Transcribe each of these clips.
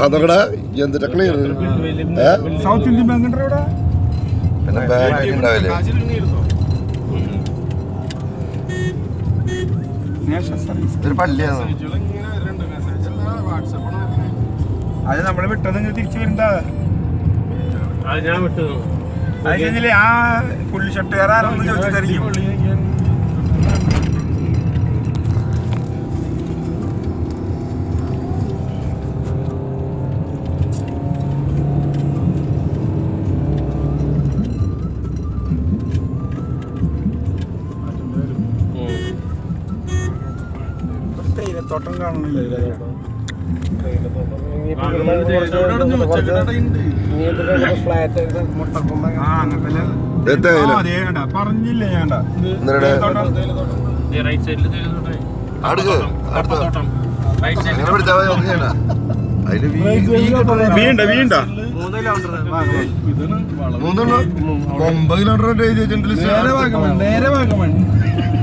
അതൊക്കെടാ എന്തിട്ടാ clear south Indian bank പിന്നെ bank ഉണ്ടാവില്ലേ ഇതൊരു പള്ളിയാണ് അത് നമ്മള് വിട്ടത് തിരിച്ചു വരണ്ട ഞാൻ വിട്ടു അത് ആ പുള്ളി ഷർട്ടുകാരാണെന്ന് ചോദിച്ചിട്ടായിരിക്കും. തേയിലത്തോട്ടം കാണുന്നില്ല. പറഞ്ഞില്ലേ ഞാണ്ട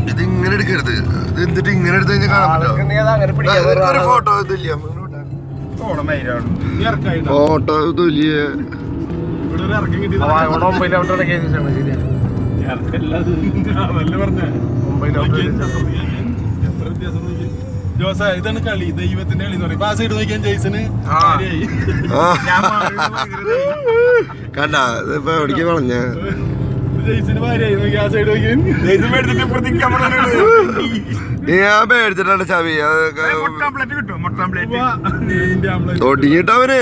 ഇത് ഇങ്ങനെ എടുക്കരുത്. ഇത് എന്നിട്ട് ഇങ്ങനെ എടുത്ത് കഴിഞ്ഞാൽ കാണാൻ പറ്റുമോ? ഫോട്ടോ ഇതില്ല ഫോട്ടോ ഇതില്ല. ജോസ ഇതാണ് കളി, ദൈവത്തിന്റെ കളി എന്ന് പറയും. ആ സൈഡ് നോക്കിയാൽ ജെയ്സന് കണ്ട ഇപ്പൊ എവിടേക്ക് കളഞ്ഞ ജെയ്സന് ഭാര്യയായി നോക്കി. ആ സൈഡ് നോക്കിയാൽ ഞാൻ പേടിച്ചിട്ടാണ് ചവി തുടങ്ങിട്ടവന്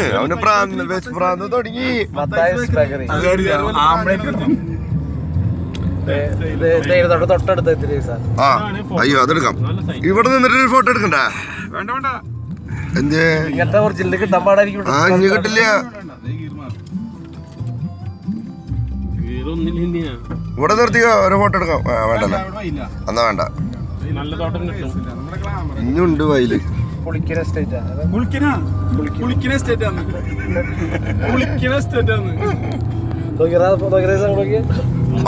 പ്രാന്ത് തുടങ്ങി. ആ അയ്യോ അതെടുക്കാം. ഇവിടെ നിന്നിട്ട് ഫോട്ടോ എടുക്കണ്ട. എന്തേ ആ ഇനി കിട്ടില്ല. ഇവിടെ നിർത്തിക്കോ, ഒരു ഫോട്ടോ എടുക്കാം. വേണ്ടല്ലോ എന്നാ വേണ്ട. ഇഞ്ഞുണ്ട് വയല്.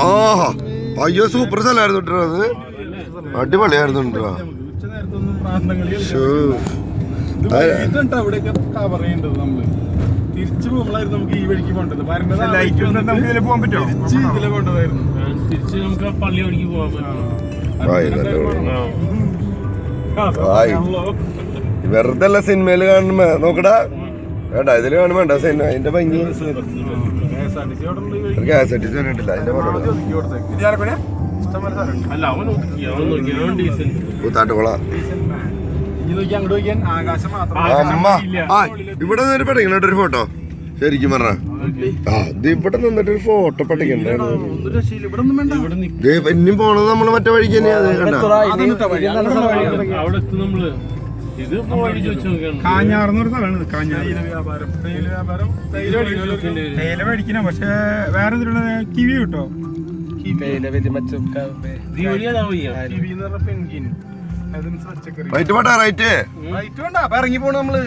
ആഹാ അയ്യോ സൂപ്പർ സ്ഥലമായിരുന്നു കേട്ടോ. അത് അടിപൊളിയായിരുന്നു കേട്ടോ. തിരിച്ചു പോകുമ്പോഴായിരുന്നു നമുക്ക് ഈ വഴിക്ക് പോകേണ്ടത്. ഇതിലെ പോകാൻ പറ്റുമോ? ഇതിലെ പോകേണ്ടതായിരുന്നു. തിരിച്ച് നമുക്ക് പള്ളി വഴിക്ക് പോകാൻ വെറുതെ അല്ല സിനിമയില് കാണുമ്പോ നോക്കടാ. വേണ്ട ഇതില് കാണുമ്പോ വേണ്ട സിനിമ അതിന്റെ ഭംഗി. KSRTC കണ്ടിട്ടില്ല അതിന്റെ ഫോട്ടോ. കൂത്താട്ടുകുള അമ്മ. ആ ഇവിടെ നിന്ന് പഠിക്കണ ഒരു ഫോട്ടോ ശരിക്കും പറഞ്ഞ. ആ ഇത് ഇവിടെ നിന്നിട്ട് ഒരു ഫോട്ടോ പഠിക്കണ്ടേ. ഇനിയും പോണത് നമ്മള് മറ്റേ വഴിക്ക് തന്നെയാ. കാഞ്ഞാറെന്നൊരു സ്ഥലമാണ്. തേയില മേടിക്കണം. പക്ഷെ വേറെ എന്തിനുള്ള കിവി കിട്ടോ? റൈറ്റ് പോട്ടെ റൈറ്റ്. ഇറങ്ങി പോണ നമ്മള്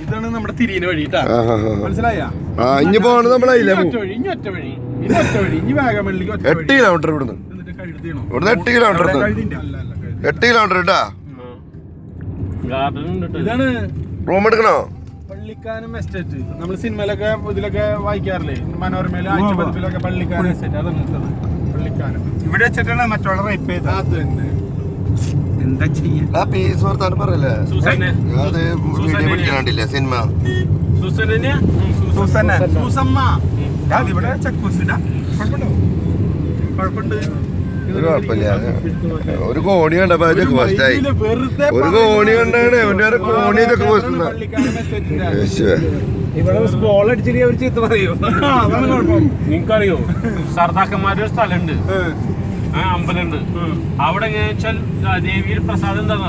ഇതാണ് നമ്മുടെ തിരിയുന്ന വഴി. മനസ്സിലായ ഇനി പോണത് നമ്മളതില്ല. 8 കിലോമീറ്റർ ഇവിടുന്ന്. ഇവിടുന്ന് 8 കിലോമീറ്റർ. 8 കിലോമീറ്റർ ഇട്ടാ. ഇതാണ് റൂം എടുക്കണോ? പള്ളിക്കാനം എസ്റ്റേറ്റ്. നമ്മൾ സിനിമയിലൊക്കെ ഇതിലൊക്കെ വായിക്കാറില്ലേ, മനോരമയിലെ ആഴ്ചപ്പതിപ്പിലൊക്കെ പള്ളിക്കാനം എസ്റ്റേറ്റ്. അതാണ് പള്ളിക്കാനം. ഇവിടെ വെച്ചിട്ടാണ് മറ്റുള്ള റേപ്പ് ചെയ്തത്. അത് തന്നെ. എന്താ ചെയ്യാ പീസ് വർത്താനം പറയല്ലേ. പിടിക്കാണ്ടില്ലേ സിനിമ ഇവിടെ ചെക്കൂസിന്റെ കുഴപ്പമുണ്ട്. കുഴപ്പമില്ല. ഒരു കോണി കണ്ടപ്പോ ചെക്ക് പോസ്റ്റായി. ഒരു കോണി കണ്ടാണ് അവന്റെ ഒരു കോണി ചെക്ക് പോസ്റ്റ്. നിങ്ങൾക്കറിയോ സർദാക്കന്മാരുടെ സ്ഥലമുണ്ട്, അമ്പലമുണ്ട്. അവിടെ എങ്ങനെയാ ദേവിയുടെ പ്രസാദം എന്താന്ന്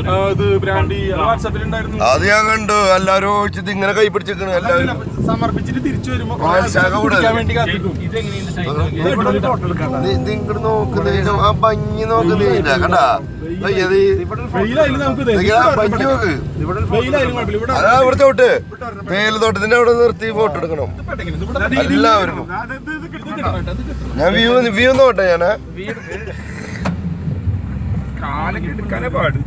അത് ഞാൻ കണ്ടു. എല്ലാരും ഒഴിച്ചിട്ട് ഇങ്ങനെ കൈ പിടിച്ചിരിക്കണ. എല്ലാവരും സമർപ്പിച്ചിട്ട് തിരിച്ചു വരുമ്പോ ഇങ്ങോട്ട് നോക്കുന്നതിന് ആ ഭംഗി നോക്കുന്നില്ല കണ്ടാ. ഭംഗി നോക്ക്. അതാ ഇവിടെ തോട്ട് തേയിലത്തോട്ടത്തിന്റെ അവിടെ നിർത്തി ഫോട്ടോ എടുക്കണം എല്ലാവർക്കും. ഞാൻ വ്യൂ നോട്ടെ. ഞാന് കാലൊക്കെ എടുക്കാനേ പാട്.